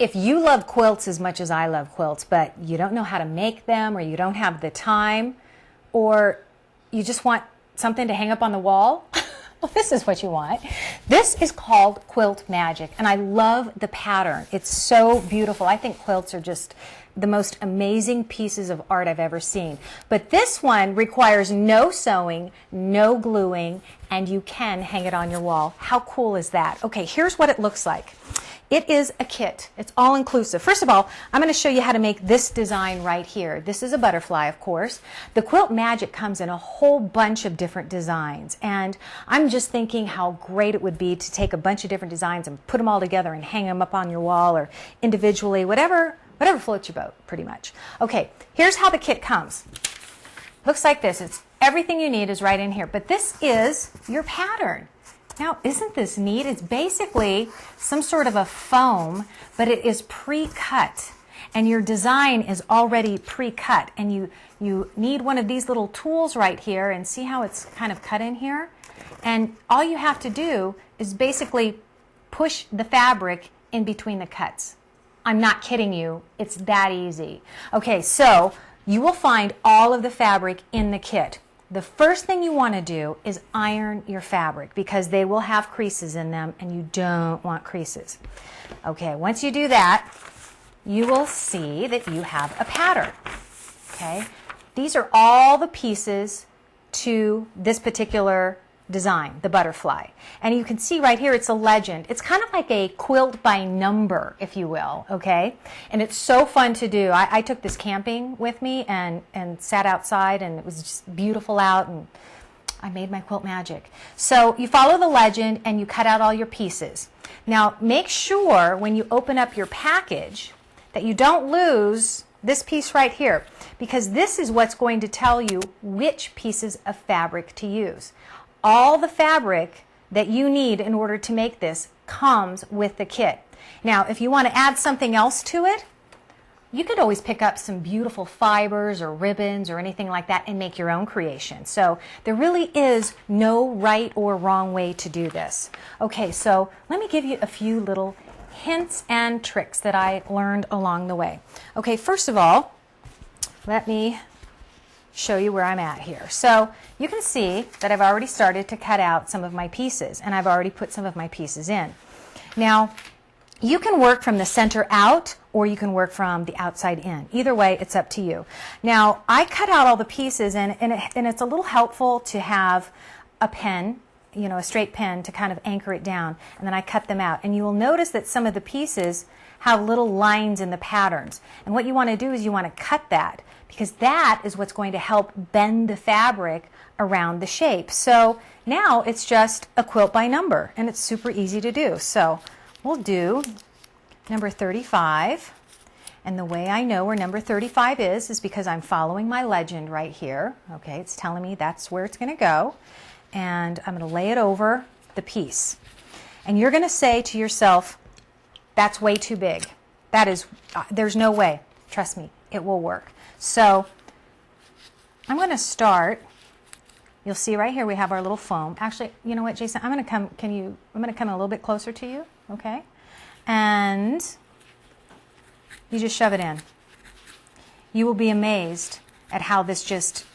if you love quilts as much as I love quilts, but you don't know how to make them, or you don't have the time, or you just want something to hang up on the wall, well, this is what you want. This is called Quilt Magic, and I love the pattern. It's so beautiful. I think quilts are just the most amazing pieces of art I've ever seen. But this one requires no sewing, no gluing, and you can hang it on your wall. How cool is that? Okay, here's what it looks like. It is a kit. It's all inclusive. First of all, I'm going to show you how to make this design right here. This is a butterfly, of course. The Quilt Magic comes in a whole bunch of different designs, and I'm just thinking how great it would be to take a bunch of different designs and put them all together and hang them up on your wall or individually, whatever floats your boat, pretty much. Okay, here's how the kit comes. Looks like this. It's everything you need is right in here, but this is your pattern. Now, isn't this neat? It's basically some sort of a foam, but it is pre-cut, and your design is already pre-cut, and you need one of these little tools right here, and see how it's kind of cut in here? And all you have to do is basically push the fabric in between the cuts. I'm not kidding you. It's that easy. Okay, so you will find all of the fabric in the kit. The first thing you want to do is iron your fabric, because they will have creases in them and you don't want creases. Okay, once you do that, you will see that you have a pattern. Okay, these are all the pieces to this particular design, the butterfly. And you can see right here it's a legend. It's kind of like a quilt by number, if you will, okay? And it's so fun to do. I took this camping with me and sat outside, and it was just beautiful out, and I made my Quilt Magic. So you follow the legend and you cut out all your pieces. Now make sure when you open up your package that you don't lose this piece right here, because this is what's going to tell you which pieces of fabric to use. All the fabric that you need in order to make this comes with the kit. Now, if you want to add something else to it, you could always pick up some beautiful fibers or ribbons or anything like that and make your own creation. So there really is no right or wrong way to do this. Okay, so let me give you a few little hints and tricks that I learned along the way. Okay, first of all, let me show you where I'm at here. So you can see that I've already started to cut out some of my pieces, and I've already put some of my pieces in. Now, you can work from the center out, or you can work from the outside in. Either way, it's up to you. Now, I cut out all the pieces, and it's a little helpful to have a pen, you know, a straight pen to kind of anchor it down, and then I cut them out. And you will notice that some of the pieces have little lines in the patterns. And what you want to do is you want to cut that, because that is what's going to help bend the fabric around the shape. So now it's just a quilt by number, and it's super easy to do. So we'll do number 35, and the way I know where number 35 is because I'm following my legend right here. Okay, it's telling me that's where it's going to go, and I'm going to lay it over the piece. And you're going to say to yourself, that's way too big. That is, there's no way. Trust me, it will work. So I'm going to start. You'll see right here we have our little foam. Actually, you know what, Jason? I'm going to come. I'm going to come a little bit closer to you, okay? And you just shove it in. You will be amazed at how this just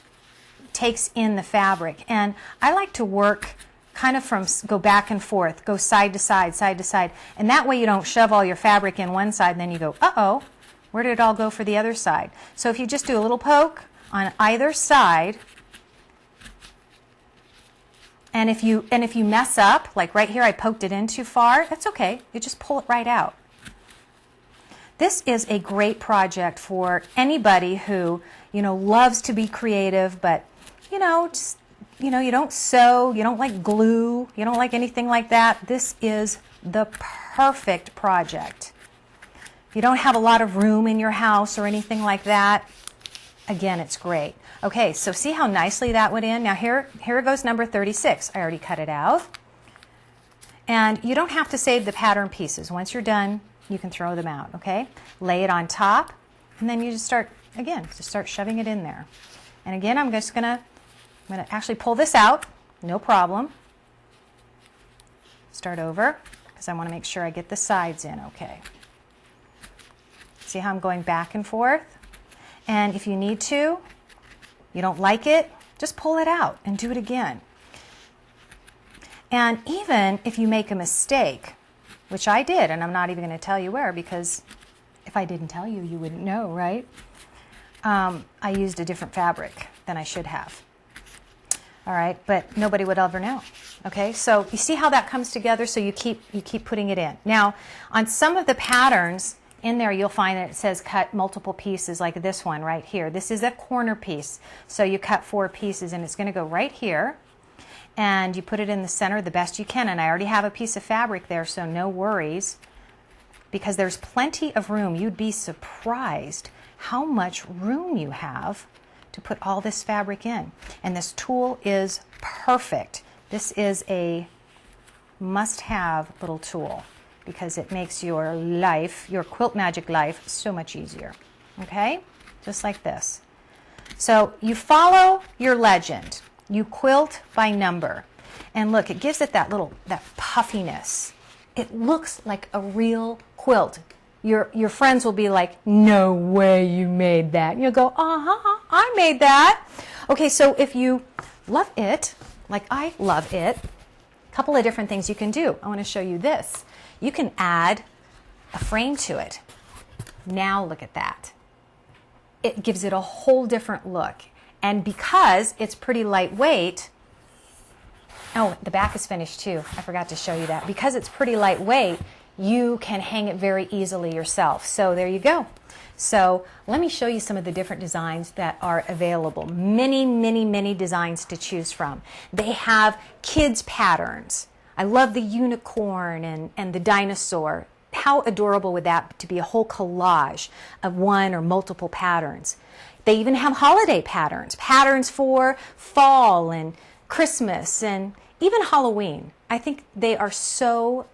takes in the fabric. And I like to work kind of go back and forth, go side to side, and that way you don't shove all your fabric in one side and then you go, uh-oh, where did it all go for the other side? So if you just do a little poke on either side, and if you mess up, like right here I poked it in too far, that's okay. You just pull it right out. This is a great project for anybody who, you know, loves to be creative, but, you know, just, you know, you don't sew, you don't like glue, you don't like anything like that. This is the perfect project. If you don't have a lot of room in your house or anything like that, again, it's great. Okay, so see how nicely that went in? Now here goes number 36. I already cut it out. And you don't have to save the pattern pieces. Once you're done, you can throw them out, okay? Lay it on top, and then you just start shoving it in there. And again, I'm going to actually pull this out, no problem. Start over, because I want to make sure I get the sides in okay. See how I'm going back and forth? And if you need to, you don't like it, just pull it out and do it again. And even if you make a mistake, which I did, and I'm not even going to tell you where, because if I didn't tell you, you wouldn't know, right? I used a different fabric than I should have. All right, but nobody would ever know. Okay, so you see how that comes together, so you keep putting it in. Now, on some of the patterns in there, you'll find that it says cut multiple pieces, like this one right here. This is a corner piece, so you cut 4 pieces, and it's going to go right here, and you put it in the center the best you can. And I already have a piece of fabric there, so no worries, because there's plenty of room. You'd be surprised how much room you have to put all this fabric in. And this tool is perfect. This is a must-have little tool because it makes your life, your Quilt Magic life, so much easier. Okay? Just like this. So you follow your legend. You quilt by number. And look, it gives it that puffiness. It looks like a real quilt. Your friends will be like, no way you made that. And you'll go, uh-huh, I made that. Okay, so if you love it, like I love it, a couple of different things you can do. I want to show you this. You can add a frame to it. Now look at that. It gives it a whole different look. And because it's pretty lightweight, oh, the back is finished too. I forgot to show you that. Because it's pretty lightweight, you can hang it very easily yourself. So there you go. So let me show you some of the different designs that are available. Many, many, many designs to choose from. They have kids patterns. I love the unicorn and the dinosaur. How adorable would that to be, a whole collage of one or multiple patterns. They even have holiday patterns. Patterns for fall and Christmas and even Halloween. I think they are so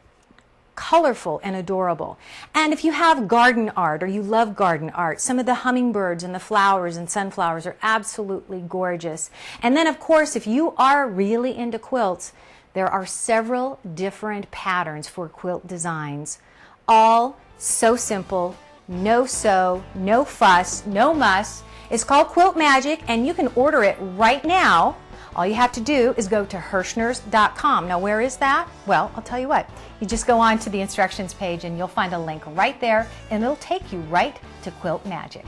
colorful and adorable. And if you have garden art or you love garden art, some of the hummingbirds and the flowers and sunflowers are absolutely gorgeous. And then of course, if you are really into quilts, there are several different patterns for quilt designs, all so simple, no sew, no fuss, no muss. It's called Quilt Magic, and you can order it right now. All you have to do is go to Hirschners.com. Now, where is that? Well, I'll tell you what. You just go on to the instructions page and you'll find a link right there, and it'll take you right to Quilt Magic.